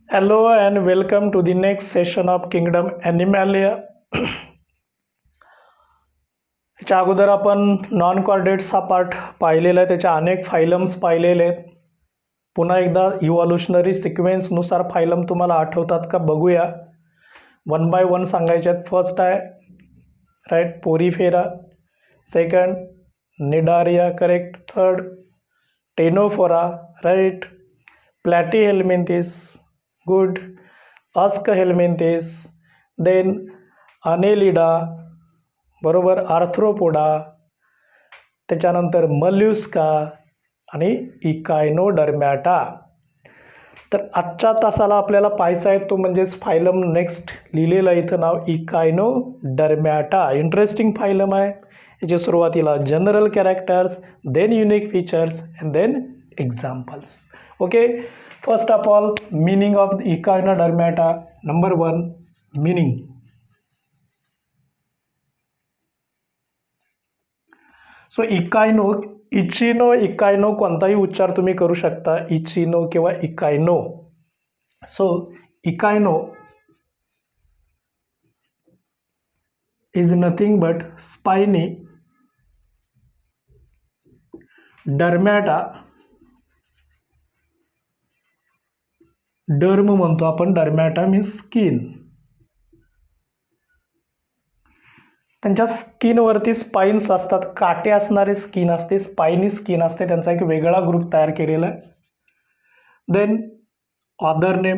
Hello and welcome to the next session of Kingdom Animalia. याच्या अगोदर आपण non chordates हा पार्ट पाहिलेला आहे, त्याच्या अनेक फायलम्स पाहिलेले आहेत. पुन्हा एकदा इव्हॉल्युशनरी सिक्वेन्सनुसार फायलम तुम्हाला आठवतात का बघूया. वन बाय वन सांगायचे आहेत. फर्स्ट आहे right Porifera, second Cnidaria correct, third Ctenophora right, Platyhelminthes good, Aschelminthes, then Annelida बरोबर, आर्थ्रोपोडा, त्याच्यानंतर मल्युस्का आणि इकायनोडर्मॅटा. तर आजच्या तासाला आपल्याला पाहायचा आहे तो म्हणजेच फायलम नेक्स्ट लिहिलेलं इथं नाव इकायनोडर्मॅटा. इंटरेस्टिंग फायलम आहे. याच्या सुरुवातीला general characters, then unique features and then examples. Okay, first of all meaning of Echinodermata. Number 1 meaning. So echino, echino, echino कोणताही उच्चार तुम्ही करू शकता, इचिनो किंवा echino. So echino is nothing but spiny dermata. Derm म्हणतो आपण, डर्मॅटा means skin. त्यांच्या स्किनवरती स्पाईन्स असतात, काटे असणारे स्किन असते, स्पायनी स्किन असते. त्यांचा एक वेगळा ग्रुप तयार केलेला आहे. देन ऑदर नेम,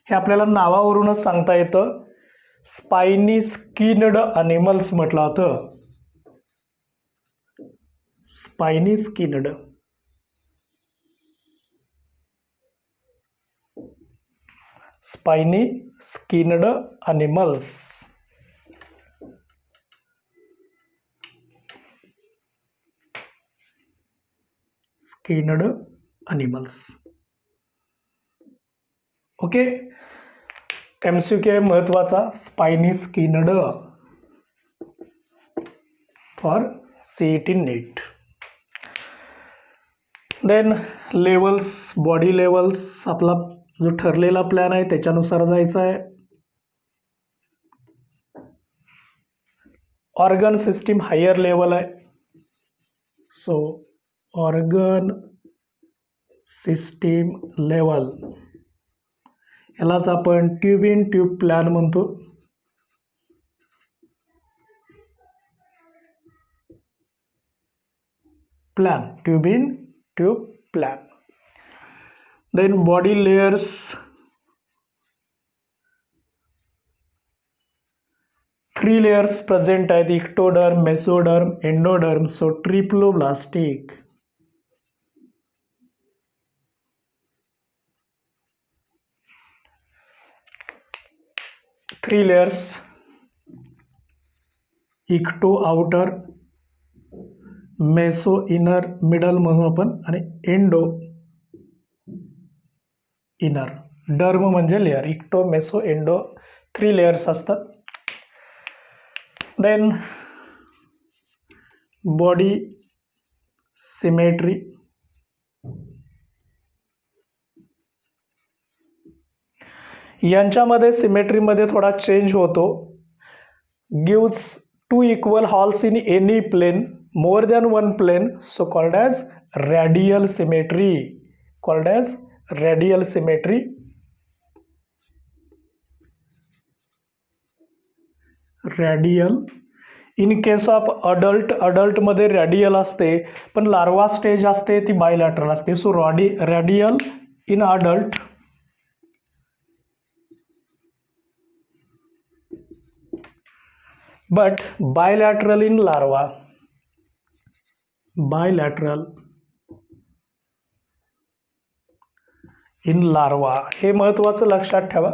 हे आपल्याला नावावरूनच सांगता येतं. स्पायनी स्किनड अनिमल्स म्हटलं होतं. Spiny skinned, spiny skinned animals. Skinned animals. Okay, MCQ आहे महत्वाचा. Spiny skinned for CET NEET. Then levels, body levels. आपला जो ठरलेला प्लॅन आहे त्याच्यानुसार जायचं आहे. ऑर्गन सिस्टीम हायर लेवल आहे. सो ऑर्गन सिस्टीम लेवल, यालाच आपण ट्यूब इन ट्यूब प्लॅन म्हणतो. Plan, tube in tube plan. Then body layers. Three layers present आहेत, ectoderm, mesoderm, endoderm. So triploblastic. Three layers, ecto outer, meso inner, middle म्हणू आपण, आणि endo inner. Derm म्हणजे layer. Ecto, meso, endo, three layers असतात. Then body symmetry. यांच्यामध्ये सिमेट्रीमध्ये थोडा change होतो. Gives two equal halves in any plane, more than one plane. So called as radial symmetry. Called as radial symmetry. Radial. In case of adult, अडल्टमध्ये radial असते, पण larva stage असते ती bilateral असते. So radial in adult, but bilateral in larva. Bilateral in larva, हे महत्वाचं लक्षात ठेवा.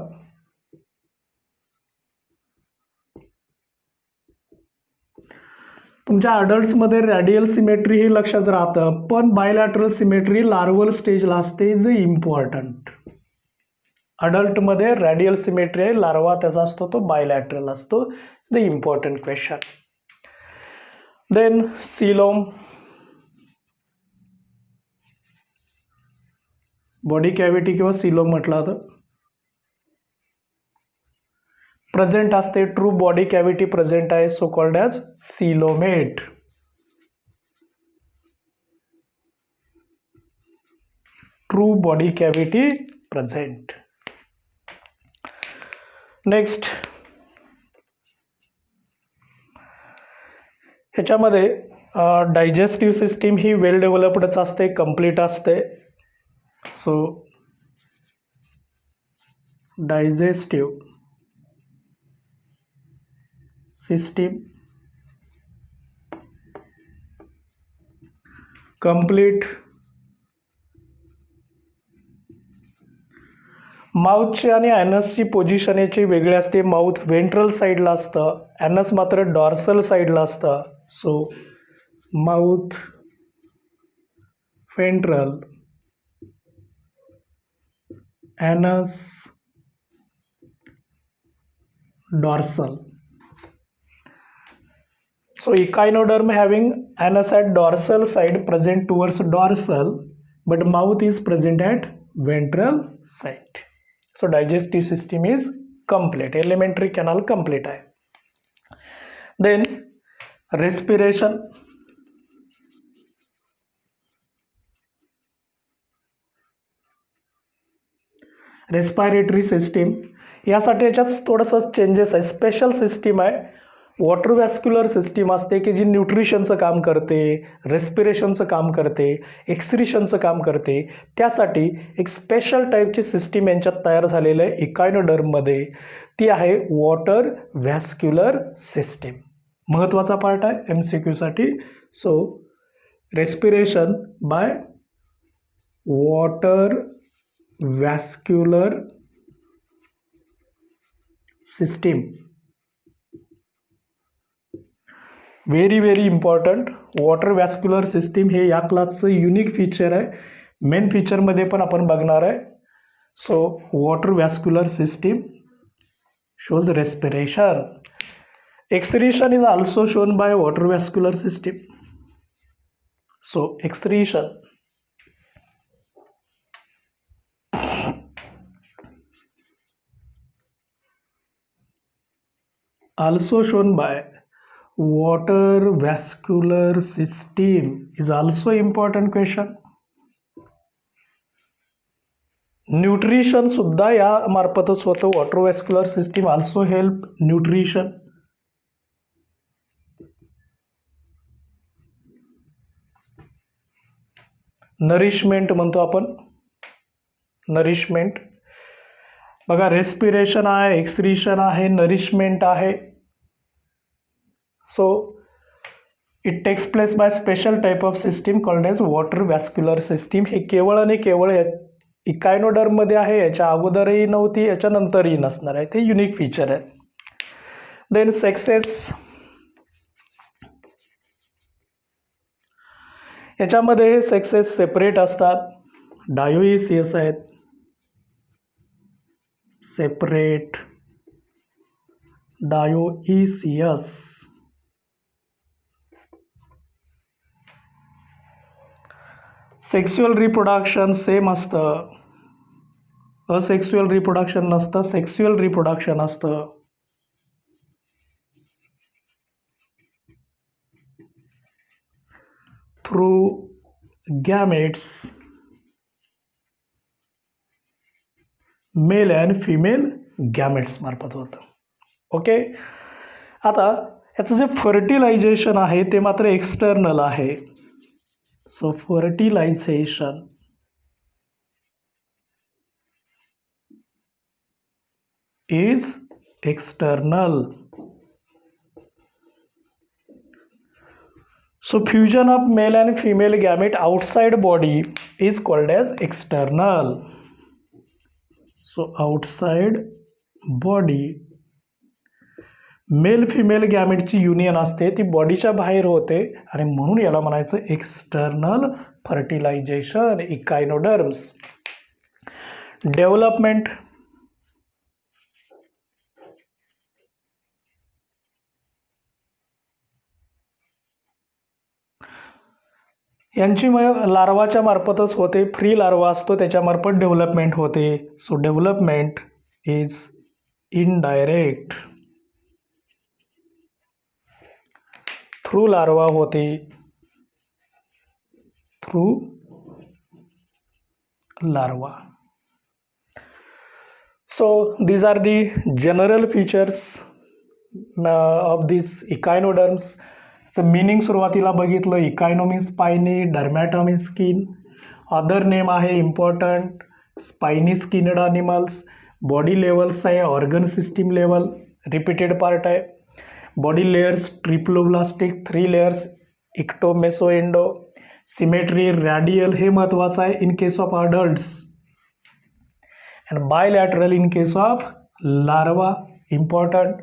तुमच्या अडल्ट्समध्ये रॅडियल सिमेट्री हे लक्षात राहतं, पण बायलॅटरल सिमेट्री लार्वल स्टेजला असते. Is important. अडल्टमध्ये रॅडियल सिमेट्री आहे, लार्वा त्याचा असतो तो बायलॅटरल असतो. The important question. Then coelom. Body cavity किंवा सिलोम म्हटलं तर प्रेझेंट असते. ट्रू बॉडी कॅव्हिटी प्रेझेंट आहे, so called as coelomate. True body cavity present. Next, ह्याच्यामध्ये डायजेस्टिव्ह सिस्टीम ही वेल डेव्हलप्डच असते, कंप्लीट असते. So digestive system complete. माउथची आणि ॲनसची पोझिशन याची वेगळी असते. माउथ व्हेंट्रल साईडला असतं, ॲनस मात्र डॉर्सल साईडला असतं. So mouth ventral, anus dorsal. So echinoderm having anus at dorsal side present towards dorsal, but mouth is present at ventral side. So digestive system is complete, alimentary canal complete hai. Then respiration. Respiratory system यासाठी याच्यात थोडंसं changes आहे, special system आहे. Water vascular system असते की जी न्यूट्रिशनचं काम करते, रेस्पिरेशनचं काम करते, एक्सक्रिशनचं काम करते. त्यासाठी एक स्पेशल टाईपची सिस्टीम यांच्यात तयार झालेलं आहे इकायनोडर्ममध्ये. ती आहे वॉटर व्हॅस्क्युलर सिस्टीम. महत्त्वाचा पार्ट आहे MCQसाठी. So respiration by water vascular system, very very important. Water vascular system हे या क्लासचं युनिक फीचर आहे. मेन फीचरमध्ये पण आपण बघणार आहे. So water vascular system shows respiration. Excretion is also shown by water vascular system. So excretion also shown by water vascular system is also important question. Nutrition सुद्धा या मार्फतच होतं. Water vascular system also help nutrition. Nourishment म्हणतो आपण, nourishment. बघा respiration आहे, excretion आहे, nourishment आहे. So it takes place by special type of system called as water vascular system. हे केवळ आणि केवळ इकायनोडर्ममध्ये आहे, याच्या अगोदरही नव्हती, याच्यानंतरही नसणार आहे. ते युनिक फीचर आहे. Then sexes. याच्यामध्ये हे सेक्सेस सेपरेट असतात, डायोइसियस आहेत, separate dioecious. Sexual reproduction same असतं, असेक्स्युअल रिप्रोडक्शन नसतं, सेक्स्युअल रिप्रोडक्शन असतं. Through gametes, male and female gametes मार्फत होतं. ओके. आता याचं जे फर्टिलायझेशन आहे ते मात्र एक्सटर्नल आहे. So fertilization is external. So fusion of male and female gamete outside body is called as external. So outside body male female गॅमेटची युनियन असते, ती बॉडीच्या बाहेर होते आणि म्हणून याला म्हणायचं एक्सटर्नल फर्टिलायझेशन. इकायनोडर्म्स. डेव्हलपमेंट. यांची लार्वाच्या मार्फतच होते. फ्री लार्वा असतो त्याच्यामार्फत डेव्हलपमेंट होते. So development is indirect. Through larva होते. Through larva. So these are the general features of these echinoderms. So meaning सुरुवातीला बघितलं, echino means spiny, dermata means skin. Other name आहे important, spiny skinned animals. Body levels आहे, organ system level, repeated part आहे. Body layers triploblastic, 3 layers, ecto meso endo. Symmetry radial हे महत्त्वाचं आहे in case of adults, and bilateral in case of larva, important.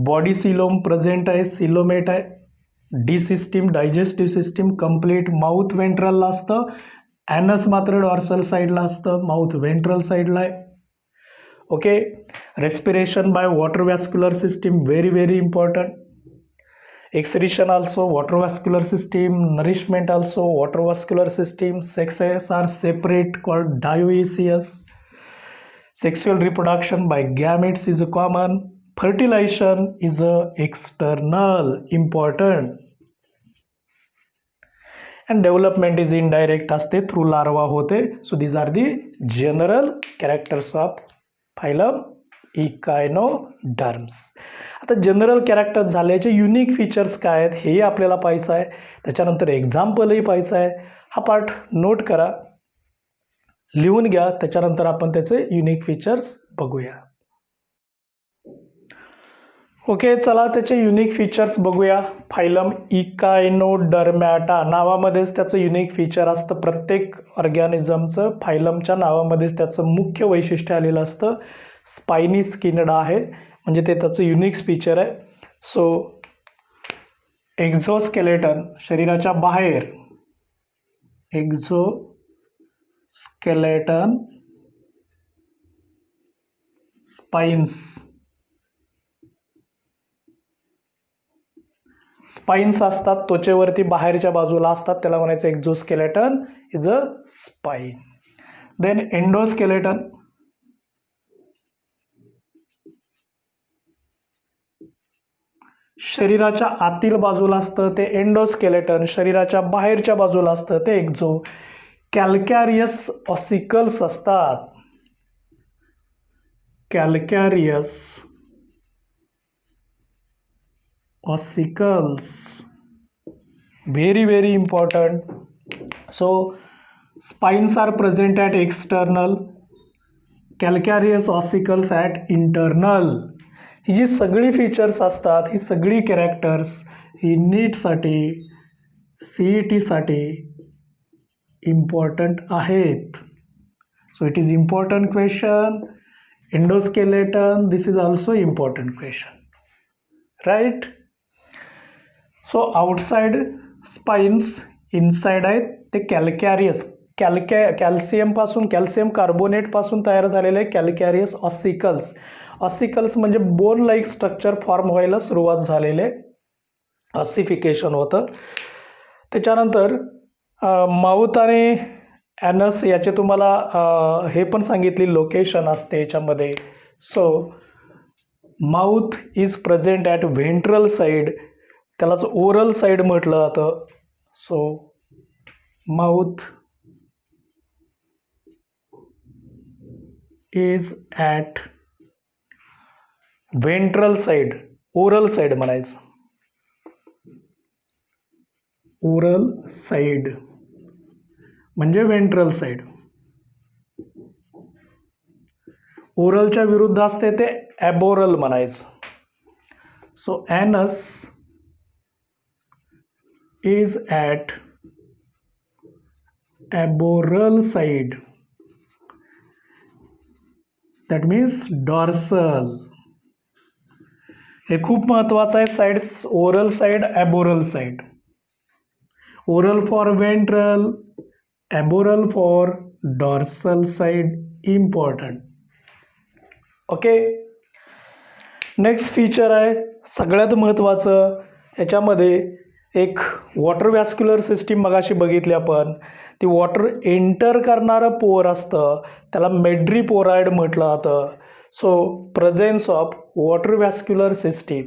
Body coelom present आहे, coelomate आहे. डी system digestive system complete. Mouth वेंट्रलला असतं, anus मात्र डॉर्सल साईडला असतं, माउथ वेंट्रल साईडला आहे. Okay. Respiration by water vascular system, very important. Excretion also water-vascular system, nourishment also water-vascular system. Sexes are separate called dioecious. Sexual reproduction by gametes is common. Fertilization is external, important. And development is indirect असते, through larva होते. So these are the general characters of phylum इकायनोडर्म्स. आता general character झाल्याचे unique features काय आहेत हेही आपल्याला पाहायचं आहे. त्याच्यानंतर एक्झाम्पलही पाहायचं आहे. हा पार्ट नोट करा, लिहून घ्या. त्याच्यानंतर आपण त्याचे युनिक फीचर्स बघूया. ओके, चला त्याचे युनिक फीचर्स बघूया. फायलम इकायनोडर्मॅटा नावामध्येच त्याचं युनिक फीचर असतं. प्रत्येक ऑर्गॅनिझमचं फायलमच्या नावामध्येच त्याचं मुख्य वैशिष्ट्य आलेलं असतं. स्पायनी स्किनड आहे, म्हणजे ते त्याचं युनिक फीचर आहे. सो एक्झोस्केलेटन शरीराच्या बाहेर, एक्झोस्केलेटन स्पाइन्स, स्पाइन्स असतात त्वचेवरती बाहेरच्या बाजूला असतात, त्याला म्हणायचं exoskeleton is a spine. Then endoskeleton, शरीराच्या आतील बाजूला असतं ते एंडोस्केलेटन, शरीराच्या बाहेरच्या बाजूला असतं ते एक्झो. कॅल्कॅरियस ऑसिकल्स असतात, कॅल्कॅरियस ossicles, very important. So spines are present at external, calcareous ossicles at internal. ही जी सगळी फीचर्स असतात, ही सगळी कॅरेक्टर्स ही नीटसाठी CETसाठी इम्पॉर्टंट आहेत. So it is important question. Endoskeleton, this is also important question, right. So outside spines, inside आहेत ते कॅल्कॅरियस, कॅल्शियमपासून, कॅल्शियम कार्बोनेटपासून तयार झालेले कॅल्कॅरियस ऑसिकल्स. ऑसिकल्स म्हणजे बोन लाईक स्ट्रक्चर फॉर्म व्हायला सुरुवात झालेले, ऑसिफिकेशन होतं. त्याच्यानंतर माउथ आणि ॲनस याचे तुम्हाला हे पण सांगितली लोकेशन असते याच्यामध्ये. So mouth is present at ventral side, त्यालाच ओरल साईड म्हटलं जातं. So mouth is at ventral side, oral side म्हणायचं, ओरल साईड म्हणजे व्हेंट्रल साईड. ओरलच्या विरुद्ध असते ते ॲबोरल म्हणायचं. So anus is at aboral side, that means dorsal. हे खूप महत्वाचं आहे. Sides oral side, aboral side. Oral for ventral, aboral for dorsal side, important. Okay. Next feature आहे सगळ्यात महत्त्वाचं याच्यामध्ये, एक वॉटर वॅस्क्युलर सिस्टीम मगाशी बघितली आपण, ती वॉटर एंटर करणारं पोअर असतं त्याला मेड्रीपोराइड म्हटलं जातं. So presence of water vascular system,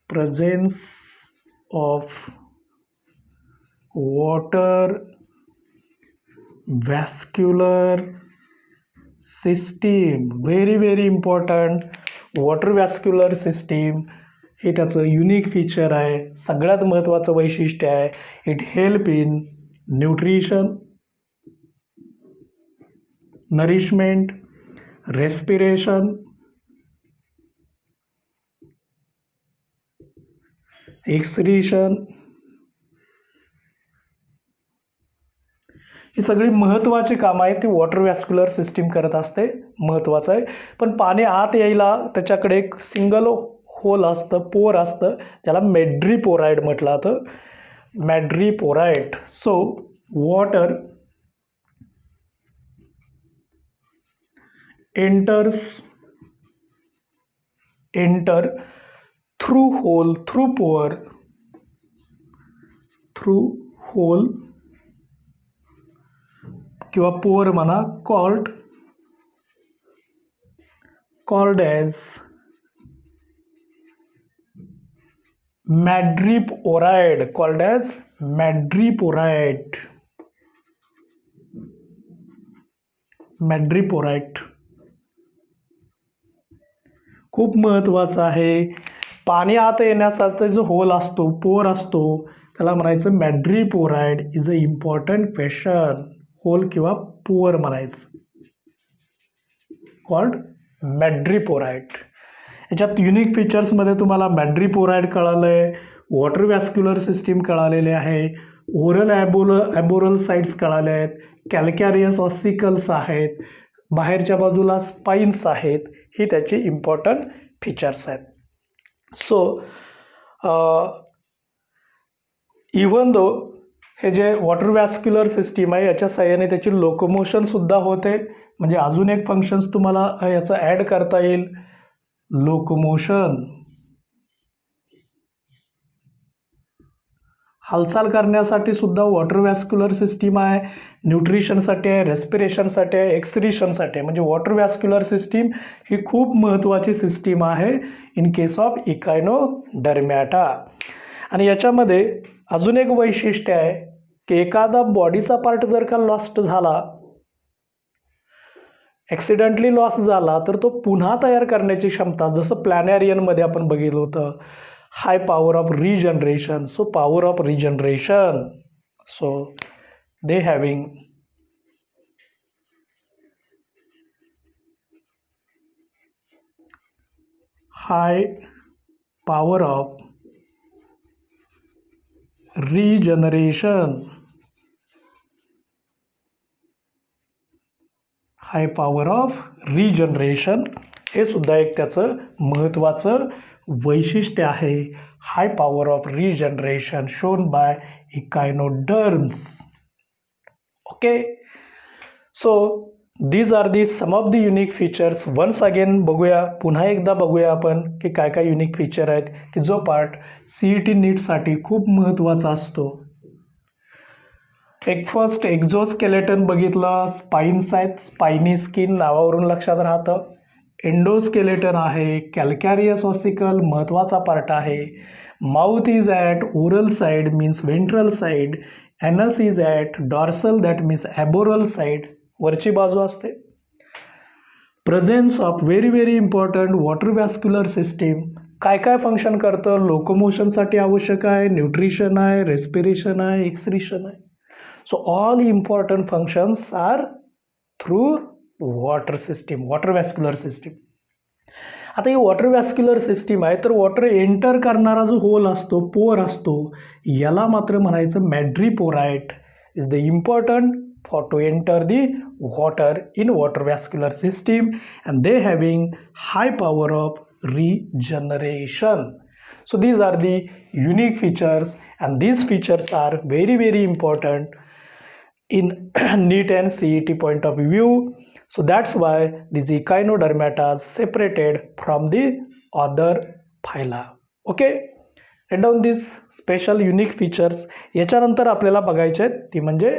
presence of water vascular system, very important. Water vascular system हे त्याचं युनिक फीचर आहे, सगळ्यात महत्त्वाचं वैशिष्ट्य आहे. It help in nutrition, nourishment, respiration, excretion, ही सगळी महत्त्वाची कामं आहेत ती वॉटर वॅस्क्युलर सिस्टीम करत असते. महत्त्वाचं आहे. पण पाणी आत यायला त्याच्याकडे एक सिंगल होल असतं, पोर असतं, ज्याला मेड्रीपोराइड म्हटलं जातं. Madreporite. So water enter through hole, through pore, through hole किंवा पोर म्हणा, called as madreporide, called as madreporide. madreporide खूप महत्त्वाचं आहे. पाणी आत येण्यासाठी जो होल असतो, पोर असतो, त्याला म्हणायचं madreporite. Is a important question. Hole किंवा पोअर म्हणायचं, कॉल्ड मॅड्रीपोराइड. याच्यात युनिक फीचर्समध्ये तुम्हाला मॅड्रीपोराइड कळालं आहे, वॉटर वॅस्क्युलर सिस्टीम कळालेले आहे, ओरल ॲबोरल साइट्स कळाले आहेत, कॅल्कॅरियस ऑसिकल्स आहेत, बाहेरच्या बाजूला स्पाईन्स आहेत. ही त्याची इम्पॉर्टंट फीचर्स आहेत. सो इव्हन दो हे जे वॉटर वॅस्क्युलर सिस्टीम आहे याच्या साहाय्याने त्याची लोकोमोशनसुद्धा होते. म्हणजे अजून एक फंक्शन्स तुम्हाला याचं ॲड करता येईल, लोकोमोशन. हालचाल करण्यासाठी सुद्धा वॉटर वॅस्क्युलर सिस्टीम आहे, न्यूट्रिशनसाठी आहे, रेस्पिरेशनसाठी आहे, एक्सक्रीशनसाठी आहे. म्हणजे वॉटर वॅस्क्युलर सिस्टीम ही खूप महत्त्वाची सिस्टीम आहे इन केस ऑफ इकायनोडर्मॅटा. आणि याच्यामध्ये अजून एक वैशिष्ट्य आहे की एखादा बॉडीचा पार्ट जर का लॉस्ट झाला, ॲक्सिडेंटली लॉस झाला, तर तो पुन्हा तयार करण्याची क्षमता, जसं प्लॅनेरियनमध्ये आपण बघितलं होतं, high power of regeneration. So power of regeneration, so they having high power of regeneration, high power of regeneration. हे सुद्धा एक त्याचं महत्त्वाचं वैशिष्ट्य आहे. High power of regeneration shown by echinoderms. Okay, so these are the some of the unique features. Once again बघूया, पुन्हा एकदा बघूया आपण की काय काय युनिक फीचर आहेत की जो पार्ट CET नीटसाठी खूप महत्त्वाचा असतो. एक फर्स्ट एक्झोस्केलेटन बघितलं, स्पाईन्स आहेत, स्पायनी स्किन नावावरून लक्षात राहतं. एंडोस्केलेटन आहे, कॅल्कॅरियस ऑसिकल महत्त्वाचा पार्ट आहे. Mouth is at oral side means ventral side. Anus is at dorsal that means aboral side, वरची बाजू असते. Presence of very important water vascular system. काय काय फंक्शन करतं? लोकोमोशनसाठी आवश्यक आहे, न्यूट्रिशन आहे, रेस्पिरेशन आहे, एक्सक्रीशन आहे. So all important functions are through water system, water vascular system. आता ही वॉटर वॅस्क्युलर सिस्टीम आहे, तर वॉटर एंटर करणारा जो होल असतो, पोअर असतो, याला मात्र म्हणायचं madreporite. Is the important for to enter the water in water vascular system, and they having high power of regeneration. So these are the unique features, and these features are very important in NEET and CET point of view. So that's why these echinodermata separated from the other phyla. Okay, right down this special unique features. याच्यानंतर आपल्याला बघायचे आहेत ती म्हणजे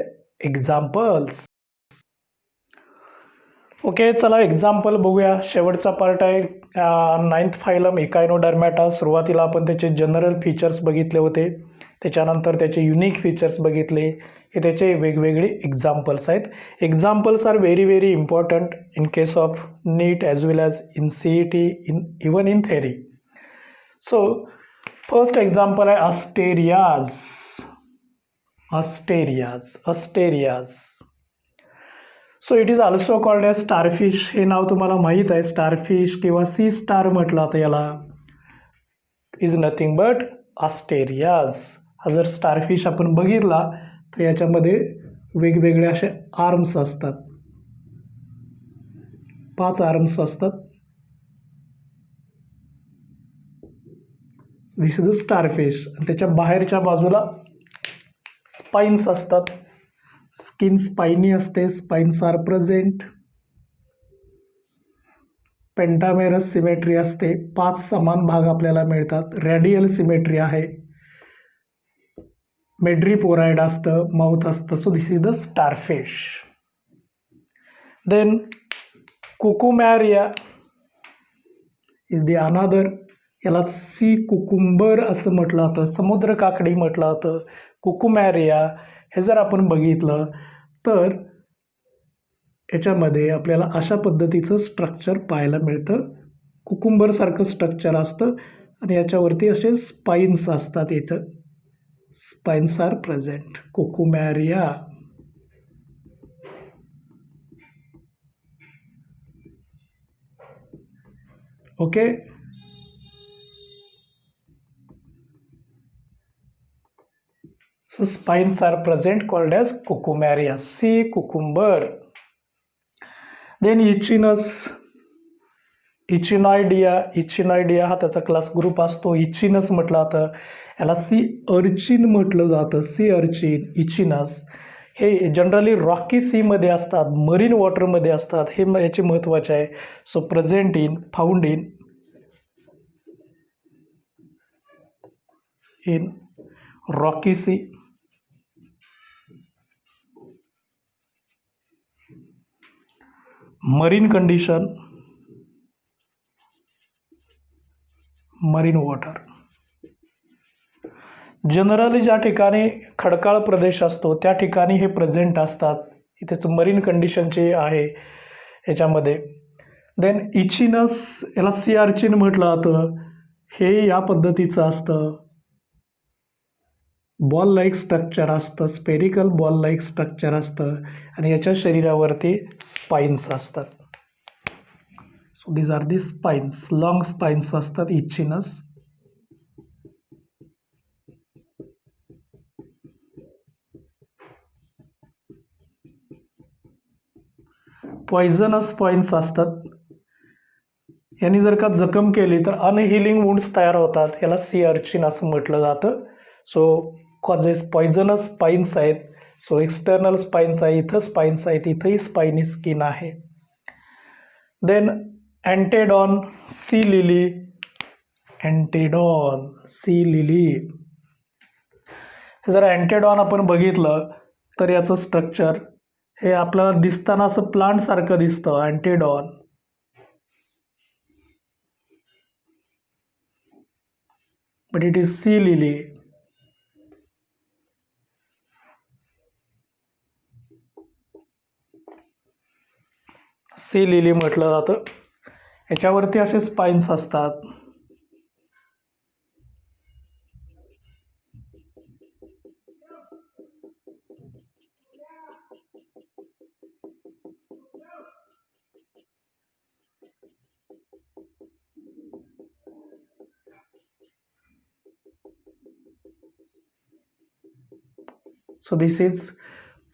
examples. Okay, चला example बघूया. शेवटचा part आहे 9th फायलम एकायनोडर्मॅटा. सुरुवातीला आपण त्याचे जनरल फीचर्स बघितले होते, त्याच्यानंतर त्याचे युनिक फीचर्स बघितले. हे त्याचे वेगवेगळे एक्झाम्पल्स आहेत. Examples are very very important in case of NEET as well as in CET, even in theory. So first example आहे Asterias. Asterias. So it is also called as starfish. हे नाव तुम्हाला माहीत आहे. स्टारफिश किंवा C star म्हटलं आता याला, इज नथिंग बट अस्टेरियाज. हा जर स्टारफिश आपण बघितला तर याच्यामध्ये वेगवेगळे असे आर्म्स असतात, 5 आर्म्स असतात. This is a starfish. त्याच्या बाहेरच्या बाजूला स्पाइन्स असतात. स्किन स्पाइनी असते. Spines are present. Pentamerous symmetry असते. 5 समान भाग आपल्याला मिळतात. रेडियल सिमेट्री आहे. मेड्रीपोराइड असतं. माउथ असतं. So this is the starfish. Then Cucumaria is the another. याला सी कुकुंबर असं म्हटलं जातं, समुद्र काकडी म्हटलं जातं. कुकुमॅरिया हे जर आपण बघितलं तर याच्यामध्ये आपल्याला अशा पद्धतीचं स्ट्रक्चर पाहायला मिळतं. कुकुंबरसारखं स्ट्रक्चर असतं आणि याच्यावरती असे स्पाइन्स असतात. याचं spines are present. Cucumaria. Okay, so spines are present called as cucumaria, sea cucumber. Then इचिनॉइडिया हा त्याचा क्लास ग्रुप असतो. इचिनस म्हटलं जातं. याला सी अर्चिन म्हटलं जातं. Sea urchin, Echinus. हे जनरली रॉकी सीमध्ये असतात, मरीन वॉटरमध्ये असतात. हे याचे महत्त्वाचे आहे. So present in, found in rocky sea. Marine condition, marine water. Generally ज्या ठिकाणी खडकाळ प्रदेश असतो त्या ठिकाणी हे प्रेझेंट असतात. त्याचं मरीन कंडिशनचे आहे याच्यामध्ये. देन इचिनस, याला सी आर्चिन म्हटलं जातं. हे या पद्धतीचं असतं. बॉल लाईक स्ट्रक्चर असतं. स्पेरिकल बॉल लाईक स्ट्रक्चर असतं आणि याच्या शरीरावरती स्पाइन्स असतात. So these are the spines. Long spines असतात इचिनस. पॉइझनस स्पाइन्स असतात. यांनी जर का जखम केली तर अनहिलिंग वुंड्स तयार होतात. याला सी अर्चिन असं म्हटलं जातं. सो कॉजेस पॉइझनस स्पाइन्स आहेत. सो एक्सटर्नल स्पाइन्स आहे, इथं स्पाइन्स आहेत, इथंही स्पाइनी स्किन आहे. Then Antedon, sea lily. Antedon, sea lily. जर अँटेडॉन आपण बघितलं तर याचं स्ट्रक्चर हे आपल्याला दिसताना असं प्लांट सारखं दिसतं. Antedon. But it is sea lily. Sea lily म्हटलं जातं. याच्यावरती असे स्पाइन्स असतात. So this is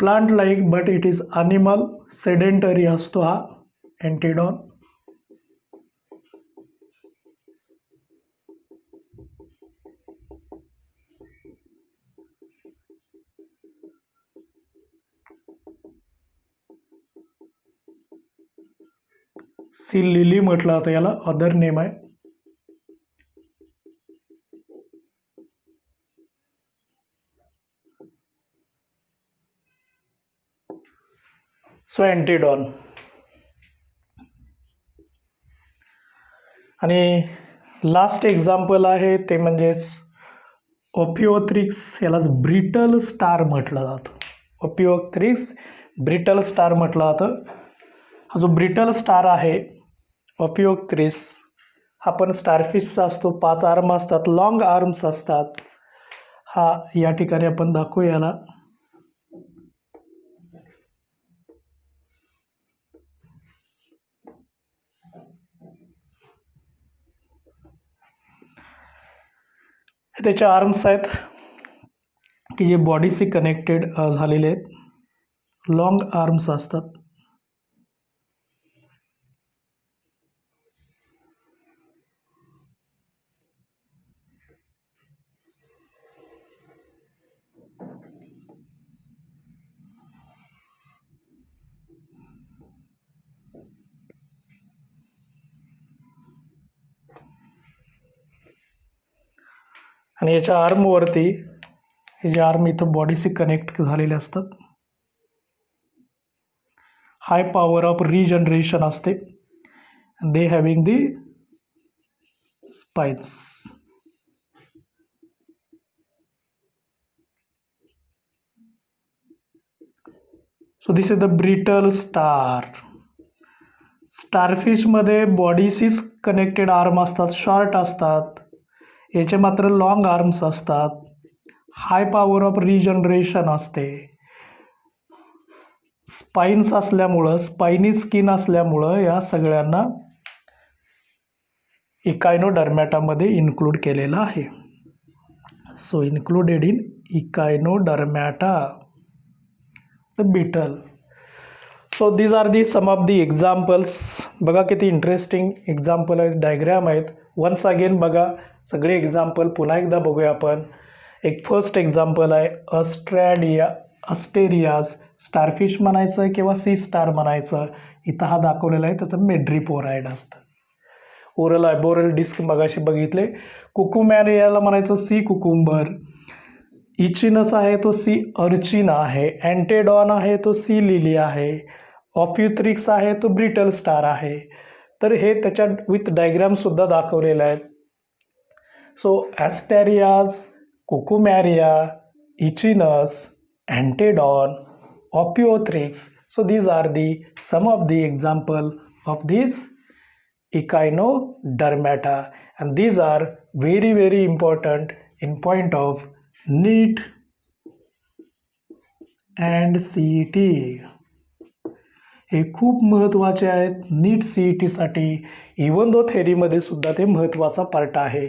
plant like but it is animal. Sedentary असतो हा अँटेडॉन. सी लिली म्हटलं आता याला अदर नेम आहे. So Antedon. आणि लास्ट एक्झाम्पल आहे ते म्हणजेच ओपिओथ्रिक्स, यालाच ब्रिटल स्टार म्हटलं जातं. ओपिओथ्रिक्स ब्रिटल स्टार म्हटलं जातं. हा जो ब्रिटल स्टार आहे ओपिओथ्रिक्स हा पण स्टारफिशचा असतो. 5 आर्म असतात, लॉंग आर्म्स असतात. हा या ठिकाणी आपण दाखवू याला. त्याचे आर्म्स आहेत की जे बॉडीशी कनेक्टेड झालेले आहेत, लॉंग आर्म्स असतात. आणि याच्या आर्मवरती हे जे आर्म इथं बॉडीशी कनेक्ट झालेले असतात. हाय पॉवर ऑफ रिजनरेशन असते. They having the spines. So this is the brittle star. स्टारफिशमध्ये बॉडीशीच कनेक्टेड आर्म असतात, शॉर्ट असतात. याचे मात्र लॉंग आर्म्स असतात. हाय पॉवर ऑफ रिजनरेशन असते. स्पाइन्स असल्यामुळं, स्पाइनी स्किन असल्यामुळं या सगळ्यांना इकायनोडर्मॅटामध्ये इन्क्लूड केलेलं आहे. So included in Echinodermata the beetle. So these are the some of the examples. बघा किती इंटरेस्टिंग एक्झाम्पल आहेत, डायग्रॅम आहेत. वन्स अगेन बघा सगळे एक्झाम्पल पुन्हा एकदा बघूया आपण. एक फर्स्ट एक्झाम्पल आहे अस्टेरियाज. स्टारफिश म्हणायचं आहे किंवा सी स्टार म्हणायचं. इथं हा दाखवलेला आहे, त्याचं मेड्रिपोराइड असतं. ओरल आयबोरल डिस्क मगाशी बघितले. कुकुमॅरियाला म्हणायचं सी कुकुंबर. इचिनस आहे तो सी अर्चिना आहे. अँटेडॉन आहे तो सी लिली आहे. ऑप्युथ्रिक्स आहे तो ब्रिटल स्टार आहे. तर हे त्याच्यात विथ डायग्रामसुद्धा दाखवलेले आहेत. So ॲस्टेरियाज, कुकुमॅरिया, Echinus, अँटेडॉन, ऑप्युथ्रिक्स. So these are the some of the example of these Echinodermata, and these are very very important in point of NEET and CET. हे खूप महत्त्वाचे आहेत नीट CETसाठी. इवन दो थेरीमध्ये सुद्धा ते महत्त्वाचा पार्ट आहे.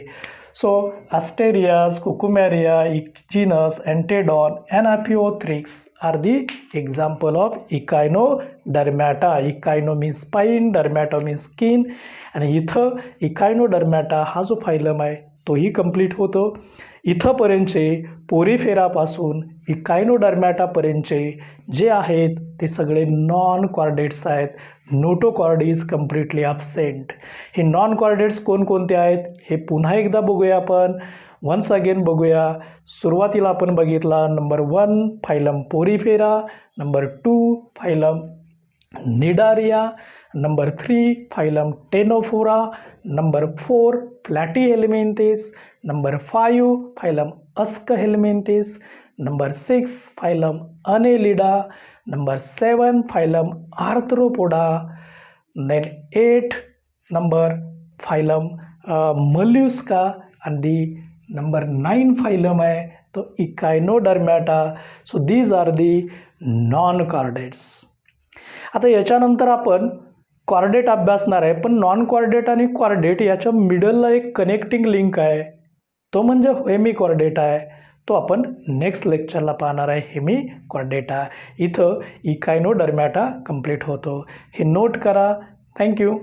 So Asterias, Cucumaria, Echinus, Antedon and Ophiothrix are the example of Echinodermata. Echino means spine, dermata means skin. आणि इथं Echinodermata हा जो फायलम आहे तोही कंप्लीट होतो. इथंपर्यंतचे पोरीफेरापासून इकायनोडर्मॅटापर्यंतचे जे आहेत ते सगळे नॉन कॉर्डेट्स आहेत. Notochord is completely absent. हे नॉन कॉर्डेट्स कोणकोणते आहेत हे पुन्हा एकदा बघूया आपण. वन्स अगेन बघूया. सुरुवातीला आपण बघितला number 1 phylum Porifera, number 2 phylum Cnidaria, number 3 phylum Ctenophora, number 4 Platyhelminthes, number 5 phylum Aschelminthes, number 6 phylum Annelida, number 7 phylum Arthropoda, then 8 number phylum mollusca, and the number 9 phylum आहे तो Echinodermata. So these are the non-chordates. आता याच्यानंतर आपण chordate अभ्यासणार आहे, पण non chordate आणि chordate याच्या मिडलला एक कनेक्टिंग लिंक आहे, तो म्हणजे हेमिकॉर्डेटा आहे. तो आपण नेक्स्ट लेक्चरला पाहणार आहे. हेमिकॉर्डेटा इथं इकायनोडर्मॅटा कंप्लीट होतो. हे नोट करा. थँक्यू.